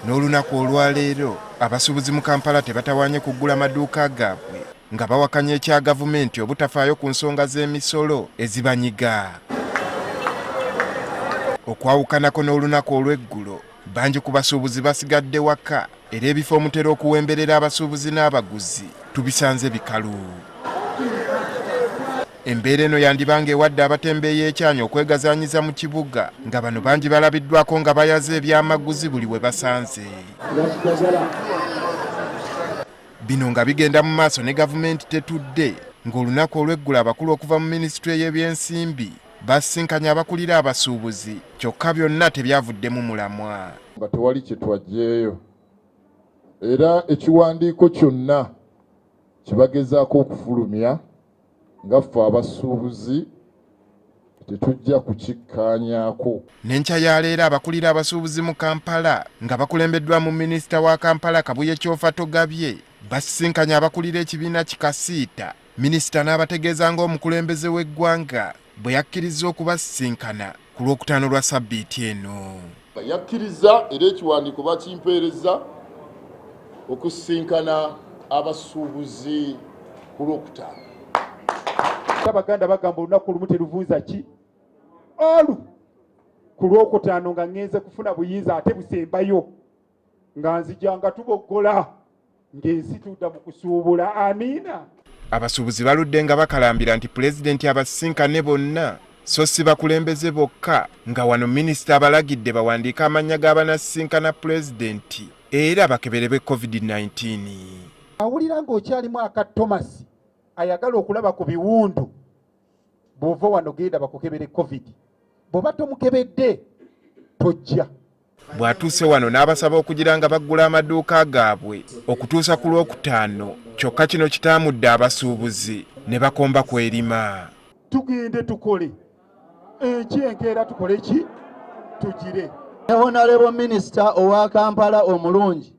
N'olunaku olwaleero abasuubuzi mu Kampala tebatawanye kuggula maduuka gaabwe nga bawakanya ekya gavumenti obutafaayo ku nsonga z'emisolo ezibanyiga. Okwawukanako n'olunaku olw'eggulo, bangi ku basuubuzi basigadde waka era ebifo omutera okuwemberera abasuubuzi n'abaguzi tubisanze bikalu. Embeera eno yandibanga ewadde abatembeeyi ekyanya okwegazaanyiza mu kibuga nga bano bangi balabiddwako nga bayaze ebyamaguzi buli we basanze. Bino nga bigenda mu maaso ne gavumenti tetudde ng'olunaku olw'eggulo abakulu okuva mu minisitule y'ebyensimbi basisinkanye abakulira abasuubuzi kyokka byonna tebyavuddemu mulamwa. Nga tewali kye twajjeeyo era ekiwandiiko kyonna kibagezaako okufulumya nga ffe abasuubuzi tetujja kukikkaanyaako. N'enkya ya leero abakulira abasuubuzi mu Kampala nga bakulembeddwa mu minisita wa Kampala Kabuye Kyofa Togabye basisinkanye abakulira ekibiina kikasiita. Minisita n'abategeeza ng'omukulembeze w'eggwanga bwe yakkiriza okubasisinkana ku Lwokutaano lwa Sabbiiti eno. Yakkiriza era ekiwandiiko bakimpeereza okusisinkana abasuubuzi ku Lwokutaano. Abaganda bagamba olunaku olumu teruvuuza ki olu ku Lwokutaano nga ngenze kufuna buyinza ate busembayo nga nzija nga tuboggola ng'ensi tudda mu kusuubula. Amiina. Abasuubuzi baludde nga bakalambira nti pulezidenti abasisinkane bonna so si bakulembeze bokka nga wano minisita abalagidde bawandiika amannya g'abanasisinkana pulezidenti era bakeberebwe COVID-19. Awulira ng'okyalimu aka Thomas ayagala okulaba ku biwundu bw'ova wano genda bakukebere COVID. Bw'oba tomukebedde tojja. Bw'atuuse wano n'abasaba okugira nga baggula amaduuka gaabwe okutuusa ku Lwokutaano, kyokka kino kitaamudde abasuubuzi ne bakomba kwerima. Tugende tukole enkeera tukole ki tugire. Honorable Minister owa Kampala omulungi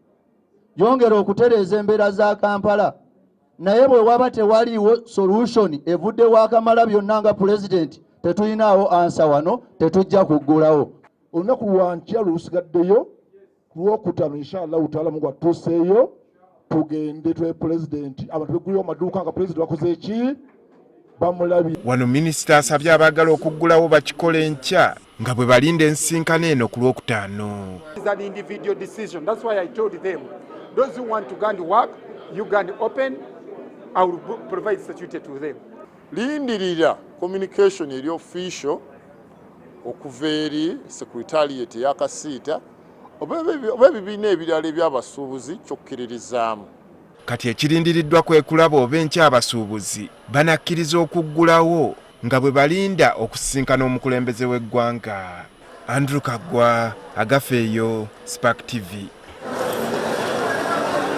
yongera okutereeza embeera za Kampala, naye bwe waba tewaliiwo solution evudde wa Kamalabyonna nga President tetuyinaawo ansa wano, tetujja kuggulawo. Olunaku lwankya lusigaddeyo ku Lwokutaano inshallah utaala Mungu atuuseeyo tugende twe President abantu beggulirawo maduuka nga President bakoze eki bamulabye. Wano minisita asabye abaagala okuggulawo bakikole enkya nga bwe balinda ensisinkano eno ku Lwokutaano. It's an individual decision. That's why I told them, those who want to go and work, you can open, I will provide security to them. Lindirira communication eri official okuva eri secretariat y'akasiita oba ebibiina ebirala eby'abasuubuzi kyokkirizaamu. Kati ekirindiriddwa kwe kulaba oba enkya abasuubuzi banakkiriza okuggulawo nga bwe balinda okusisinkana omukulembeze w'eggwanga. Andrew Kagwa, Agafeeyo, Spark TV.